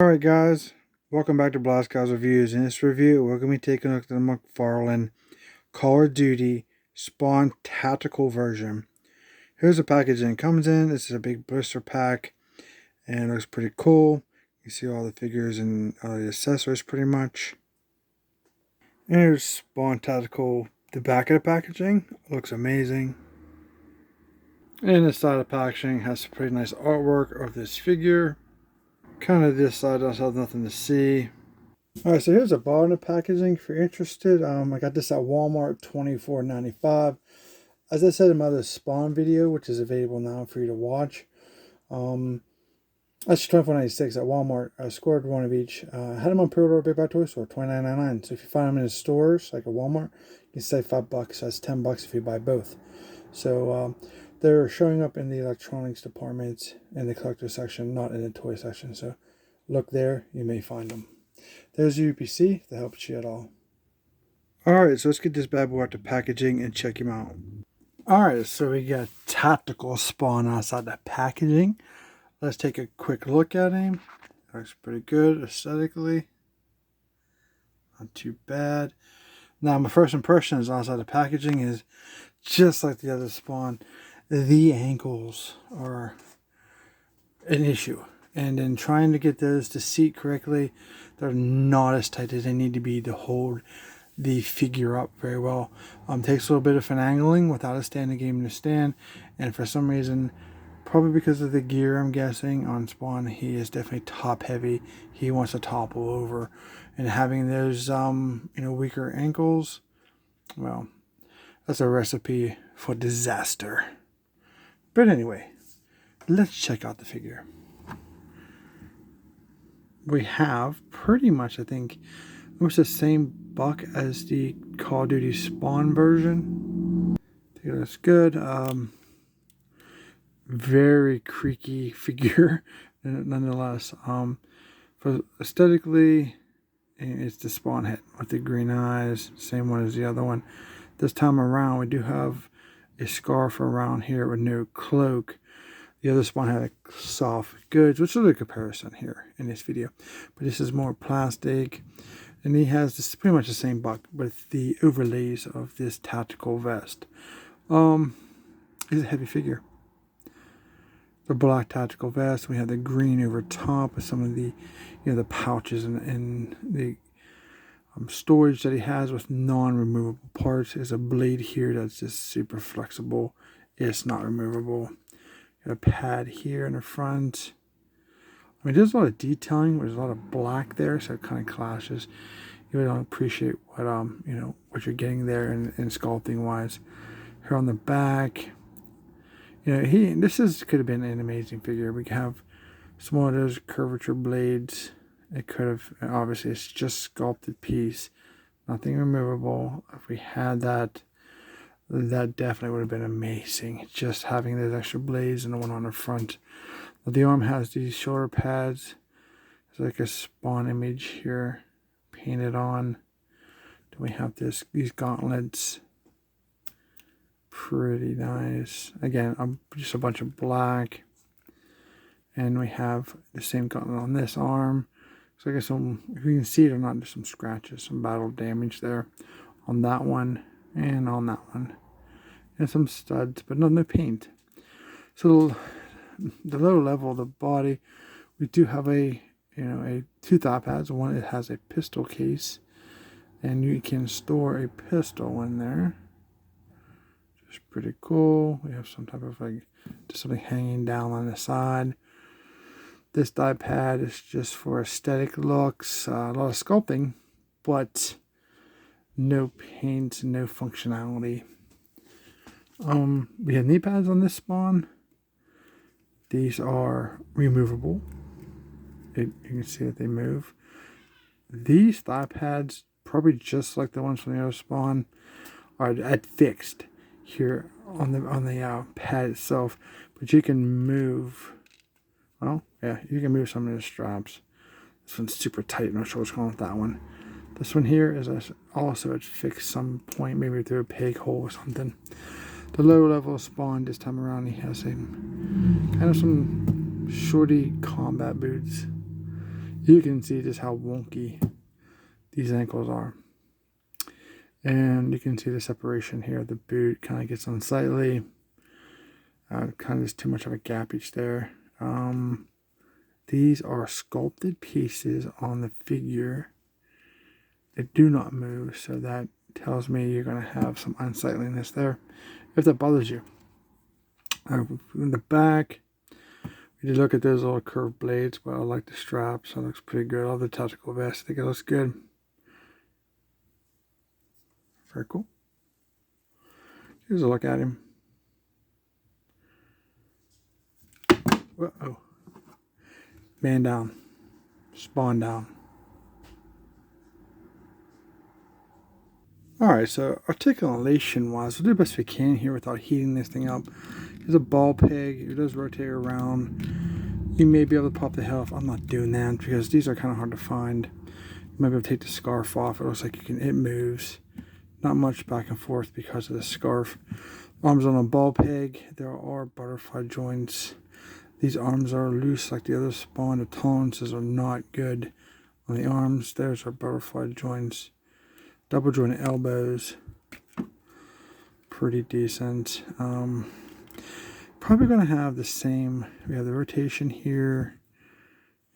Alright guys, welcome back to Blast Guys Reviews. In this review, we're going to be taking a look at the Mcfarlane Call of Duty Spawn Tactical version. Here's the packaging it comes in. This is a big blister pack and it looks pretty cool. You see all the figures and all the accessories pretty much. And here's Spawn Tactical. The back of the packaging looks amazing. And the side of the packaging has some pretty nice artwork of this figure. Kind of this side does have nothing to see. Alright, so here's a bottom of packaging if you're interested. I got this at Walmart, $24.95. As I said in my other Spawn video, which is available now for you to watch, that's $24.96 at Walmart. I scored one of each. I had them on pre-order at Big Bad Toy Store, $29.99. So if you find them in the stores, like at Walmart, you can save $5. That's $10 if you buy both. So they're showing up in the electronics department in the collector section, not in the toy section. So look there, you may find them. There's UPC if that helps you at all. Alright, so let's get this bad boy out the packaging and check him out. Alright, so we got Tactical Spawn outside the packaging. Let's take a quick look at him. Looks pretty good aesthetically. Not too bad. Now my first impression is outside the packaging is just like the other Spawn. The ankles are an issue. And in trying to get those to seat correctly, they're not as tight as they need to be to hold the figure up very well. Takes a little bit of finagling without a standing game to stand. And for some reason, probably because of the gear, I'm guessing, on Spawn, he is definitely top heavy. He wants to topple over. And having those, weaker ankles, well, that's a recipe for disaster. But anyway, let's check out the figure. We have pretty much, I think, almost the same buck as the Call of Duty Spawn version. I think that's good. Very creaky figure, nonetheless. For aesthetically, it's the Spawn head with the green eyes, same one as the other one. This time around, we do have a scarf around here with no cloak. The other Spawn had a soft goods, which is a comparison here in this video. But this is more plastic. And he has this pretty much the same buck with the overlays of this tactical vest. He's a heavy figure. The black tactical vest. We have the green over top with some of the, the pouches and the storage that he has with non-removable parts. There's a blade here that's just super flexible. It's not removable. Got a pad here in the front. I mean, there's a lot of detailing. There's a lot of black there, so it kind of clashes. You really don't appreciate what what you're getting there in sculpting wise. Here on the back, this could have been an amazing figure. We have some more of those curvature blades. It could have, obviously, it's just sculpted piece, nothing removable. If we had that, that definitely would have been amazing. Just having those extra blades and the one on the front. The arm has these shoulder pads. It's like a Spawn image here painted on. Then we have these gauntlets. Pretty nice. Again, just a bunch of black. And we have the same gauntlet on this arm. So I guess if you can see it or not, there's some scratches, some battle damage there on that one and on that one. And some studs, but no paint. So the lower level of the body, we do have two thigh pads. One, it has a pistol case, and you can store a pistol in there. Just pretty cool. We have some type of just something hanging down on the side. This thigh pad is just for aesthetic looks, a lot of sculpting, but no paint, no functionality. We have knee pads on this Spawn. These are removable. You can see that they move. These thigh pads, probably just like the ones from the other Spawn, are fixed here on the pad itself, but you can move. Well, yeah, you can move some of the straps. This one's super tight. I'm not sure what's going on with that one. This one here is also at fixed some point, maybe through a peg hole or something. The lower level Spawn this time around, he has some shorty combat boots. You can see just how wonky these ankles are. And you can see the separation here. The boot kind of gets unsightly. Kind of just too much of a gapage there. These are sculpted pieces on the figure. They do not move, so that tells me you're going to have some unsightliness there, if that bothers you. In the back, we did look at those little curved blades, but I like the strap, so it looks pretty good. All the tactical vest, I think it looks good. Very cool. Here's a look at him. Uh-oh. Man down. Spawn down. Alright, so articulation-wise, we'll do the best we can here without heating this thing up. Here's a ball peg. It does rotate around. You may be able to pop the head off. I'm not doing that because these are kind of hard to find. You might be able to take the scarf off. It looks like it moves. Not much back and forth because of the scarf. Arms on a ball peg. There are butterfly joints. These arms are loose like the other Spawn. The tolerances are not good on the arms. There's our butterfly joints. Double jointed elbows. Pretty decent. Probably going to have the same. We have the rotation here.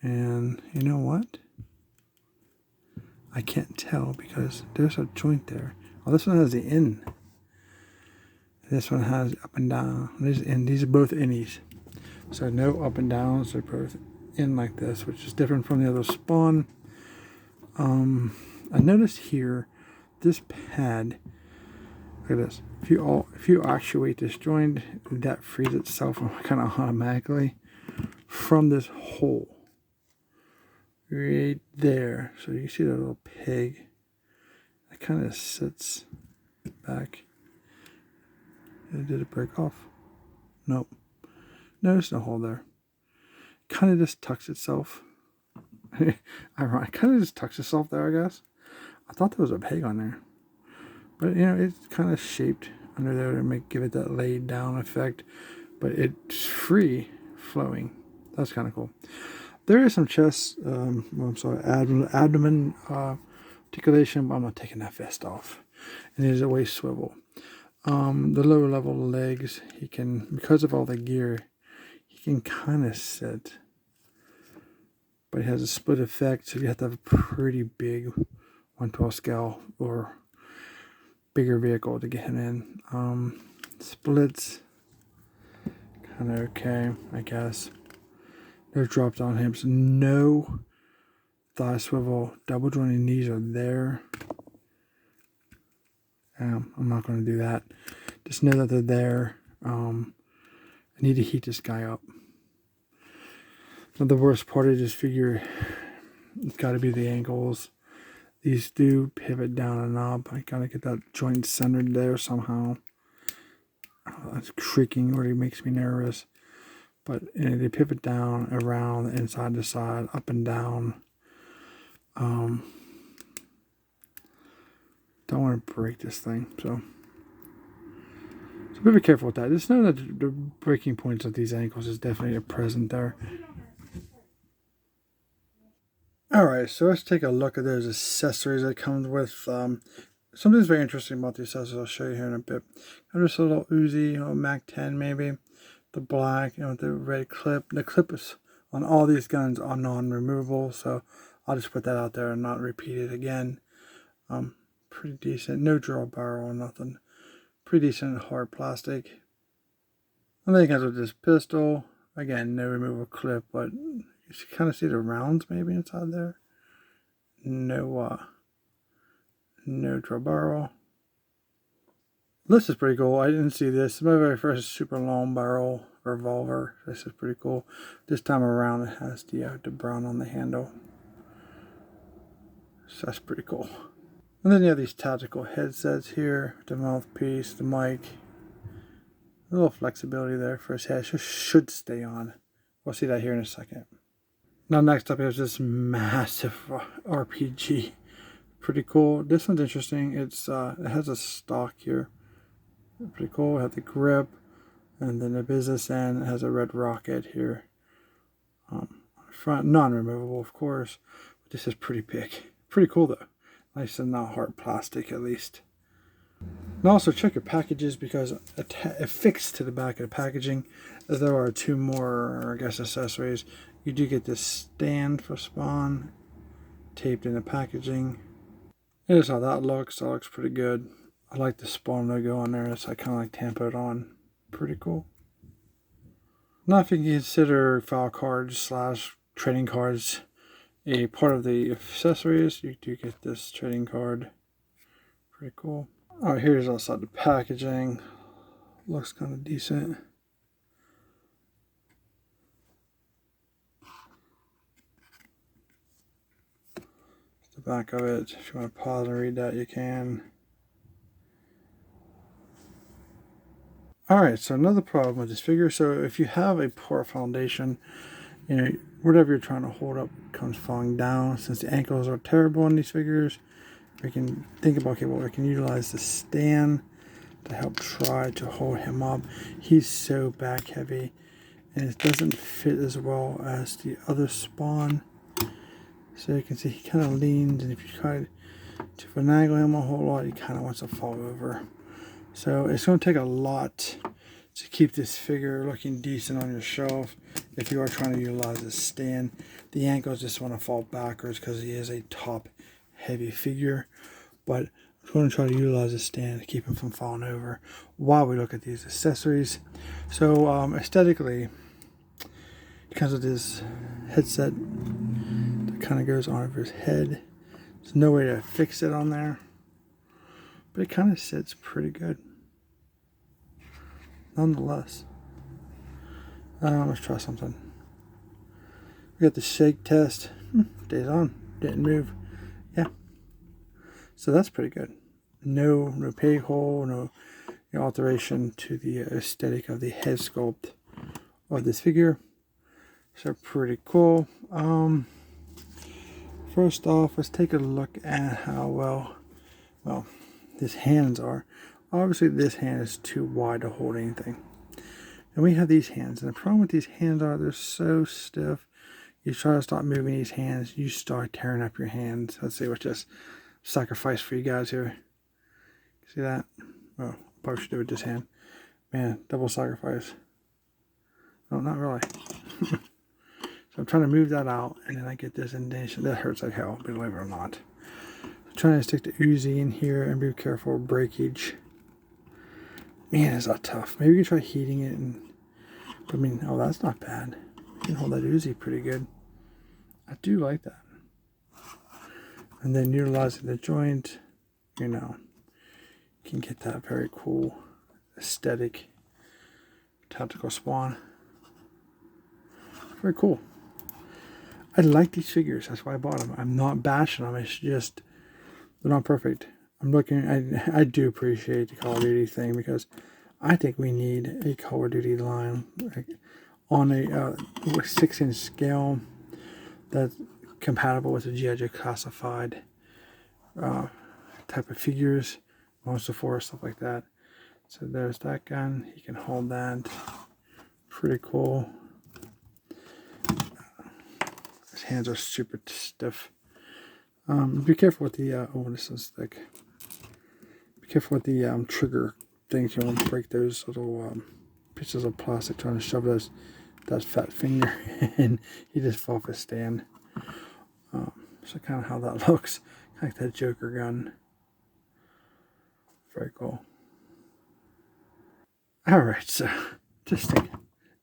And you know what? I can't tell because there's a joint there. Oh, this one has the in. This one has up and down. These are both innies. So no up and downs. They're both in like this, which is different from the other Spawn. I noticed here, this pad, look at this. If you actuate this joint, that frees itself kind of automatically from this hole right there. So you see that little peg. It kind of sits back. Did it break off? Nope. No, there's no hole there. Kind of just tucks itself. Ironic. Kind of just tucks itself there, I guess. I thought there was a peg on there. But, you know, it's kind of shaped under there to give it that laid down effect. But it's free flowing. That's kind of cool. There is some chest, abdomen articulation, but I'm not taking that vest off. And there's a waist swivel. The lower level legs, he can, because of all the gear, he can kind of sit. But it has a split effect, so you have to have a pretty big 112 scale or bigger vehicle to get him in. Splits, kind of okay, I guess. No drop down hips, no thigh swivel, double jointed knees are there. I'm not going to do that. Just know that they're there. I need to heat this guy up. Now the worst part of this figure, it's got to be the ankles. These do pivot down a knob. I gotta get that joint centered there somehow. That's creaking already makes me nervous. But you know, they pivot down, around, inside to side, up and down. Don't want to break this thing, so be very careful with that. Just know that the breaking points of these ankles is definitely present there. Alright, so let's take a look at those accessories that comes with. Something's very interesting about the accessories I'll show you here in a bit. Just a little Uzi, Mac 10 maybe. The black, the red clip. The clip is on all these guns are non-removable, so I'll just put that out there and not repeat it again. Pretty decent. No draw barrel or nothing. Pretty decent hard plastic. And then it comes with this pistol. Again, no removable clip, but you kind of see the rounds maybe inside there. No draw barrel. This is pretty cool. I didn't see this. My very first super long barrel revolver. This is pretty cool. This time around it has the brown on the handle. So that's pretty cool. And then you have these tactical headsets here. The mouthpiece, the mic. A little flexibility there for his head. Should stay on. We'll see that here in a second. Now next up is this massive RPG. Pretty cool. This one's interesting. It has a stock here. Pretty cool. It has the grip, and then the business end has a red rocket here. front, non-removable, of course. But this is pretty big. Pretty cool though. Nice and not hard plastic at least. And also check your packages because affixed to the back of the packaging, there are 2 more, I guess, accessories. You do get this stand for Spawn taped in the packaging. Here's how that looks. That looks pretty good. I like the Spawn logo on there, so I kind of like tamper it on. Pretty cool. Now, if you can consider file cards / trading cards a part of the accessories, you do get this trading card. Pretty cool. Alright, here's outside the packaging. Looks kind of decent. The back of it. If you want to pause and read that, you can. Alright, so another problem with this figure. So if you have a poor foundation, you know, whatever you're trying to hold up comes falling down. Since the ankles are terrible in these figures, we can think about, okay, well, we can utilize the stand to help try to hold him up. He's so back heavy, and it doesn't fit as well as the other Spawn. So you can see he kind of leans, and if you try to finagle him a whole lot, he kind of wants to fall over. So it's going to take a lot to keep this figure looking decent on your shelf if you are trying to utilize this stand. The ankles just want to fall backwards because he is a top heavy figure, but I'm going to try to utilize this stand to keep him from falling over while we look at these accessories. So aesthetically, it comes with this headset that kind of goes on over his head. There's no way to fix it on there, but it kind of sits pretty good nonetheless. Let's try something. We got the shake test. Stays on. Didn't move. Yeah. So that's pretty good. No peg hole, no alteration to the aesthetic of the head sculpt of this figure. So pretty cool. First off, let's take a look at how well his hands are. Obviously, this hand is too wide to hold anything. And we have these hands, and the problem with these hands are they're so stiff. You try to stop moving these hands, you start tearing up your hands. Let's see, what's just sacrifice for you guys here. See that? Oh, probably should do it with this hand. Man, double sacrifice. No, not really. So I'm trying to move that out, and then I get this indentation. That hurts like hell, believe it or not. I'm trying to stick the Uzi in here and be careful of breakage. Man, is that tough. Maybe you can try heating it. I mean, oh, that's not bad. You can hold that Uzi pretty good. I do like that. And then utilizing the joint, you know, you can get that very cool aesthetic tactical Spawn. Very cool. I like these figures. That's why I bought them. I'm not bashing them. It's just they're not perfect. I'm looking. I do appreciate the Call of Duty thing because I think we need a Call of Duty line on a 6-inch scale that's compatible with the G.I. Joe classified type of figures, Monster Force, stuff like that. So there's that gun. He can hold that. Pretty cool. His hands are super stiff. Be careful with the oh, this is thick. Be careful with the trigger things. You don't want to break those little pieces of plastic trying to shove that fat finger in. He just fall off his stand. So kind of how that looks, like that Joker gun. Very cool. All right, so this thing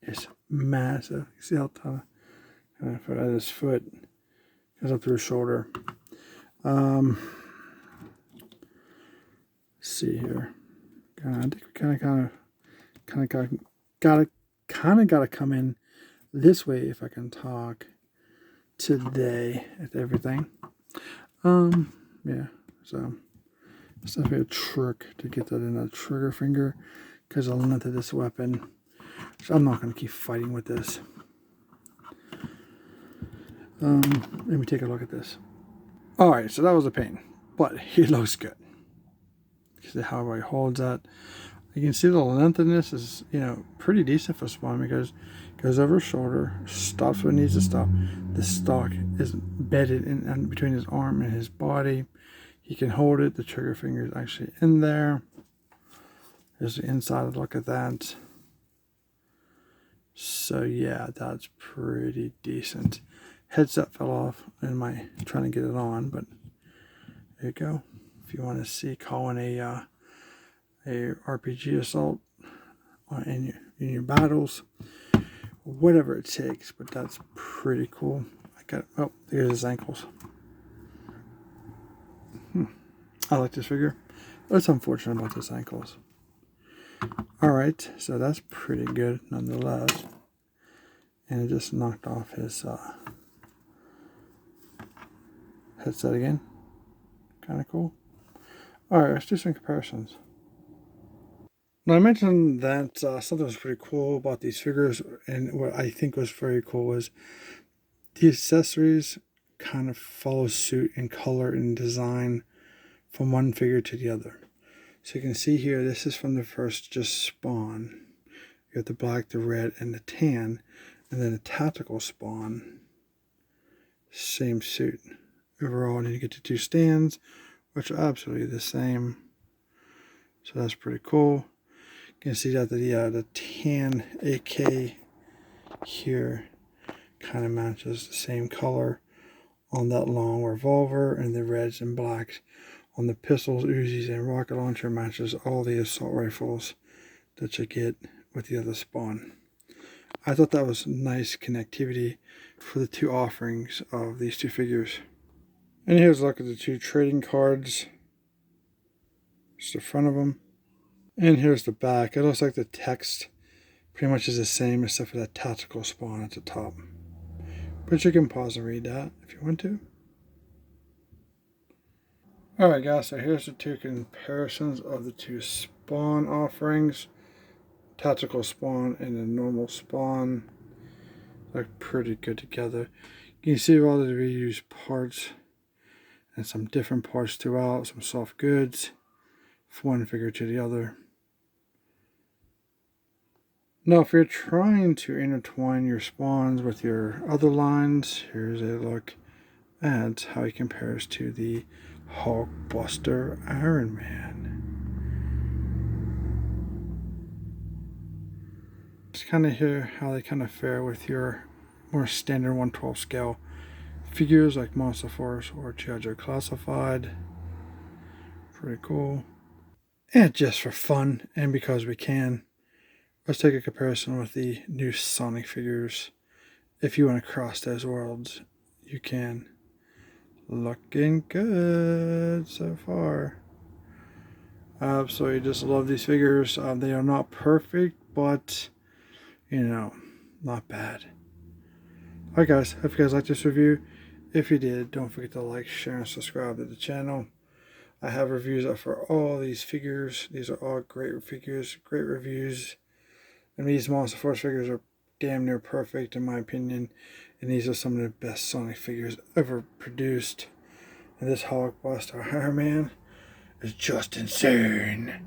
is massive. You see how kind of put out his foot goes up to his shoulder. Let's see here. I think we kind of gotta come in this way if I can talk today at everything. Yeah. So it's definitely a trick to get that in that trigger finger because of the length of this weapon. So I'm not gonna keep fighting with this. Let me take a look at this. Alright, so that was a pain, but he looks good. See how he holds that. You can see the length in this is, you know, pretty decent for Spawn because Goes over his shoulder, stops when it needs to stop. The stock is bedded in between his arm and his body. He can hold it. The trigger finger is actually in there. There's the inside look at that. So yeah, that's pretty decent. Headset fell off in my trying to get it on, but there you go. If you want to see calling a RPG assault in your battles, whatever it takes, but that's pretty cool. I got, oh, there's his ankles. I like this figure. It's unfortunate about his ankles. Alright, so that's pretty good nonetheless. And it just knocked off his headset again. Kind of cool. Alright, let's do some comparisons. Now, I mentioned that something was pretty cool about these figures, and what I think was very cool was the accessories kind of follow suit in color and design from one figure to the other. So you can see here, this is from the first just Spawn. You got the black, the red, and the tan, and then a tactical Spawn. Same suit. Overall, and you get the two stands, which are absolutely the same. So that's pretty cool. You can see that the tan AK here kind of matches the same color on that long revolver, and the reds and blacks on the pistols, Uzis, and rocket launcher matches all the assault rifles that you get with the other Spawn. I thought that was nice connectivity for the two offerings of these two figures. And here's a look at the two trading cards. It's the front of them. And here's the back. It looks like the text pretty much is the same except for that tactical Spawn at the top. But you can pause and read that if you want to. Alright guys, so here's the two comparisons of the two Spawn offerings. Tactical Spawn and the normal Spawn. Look pretty good together. You can see all the reused parts and some different parts throughout, some soft goods from one figure to the other. Now, if you're trying to intertwine your Spawns with your other lines, here's a look at how he compares to the Hulkbuster Iron Man. Just kind of hear how they kind of fare with your more standard 1/12 scale figures like Monster Force or G.I. Joe Classified. Pretty cool. And just for fun, and because we can, let's take a comparison with the new Sonic figures. If you want to cross those worlds, you can. Looking good so far. Absolutely just love these figures. They are not perfect, but, you know, not bad. Alright guys, hope you guys liked this review. If you did, don't forget to like, share, and subscribe to the channel. I have reviews up for all these figures. These are all great figures, great reviews. And these Monster Force figures are damn near perfect in my opinion. And these are some of the best Sonic figures ever produced. And this Hulkbuster Iron Man is just insane.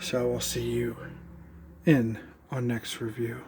So I'll see you in our next review.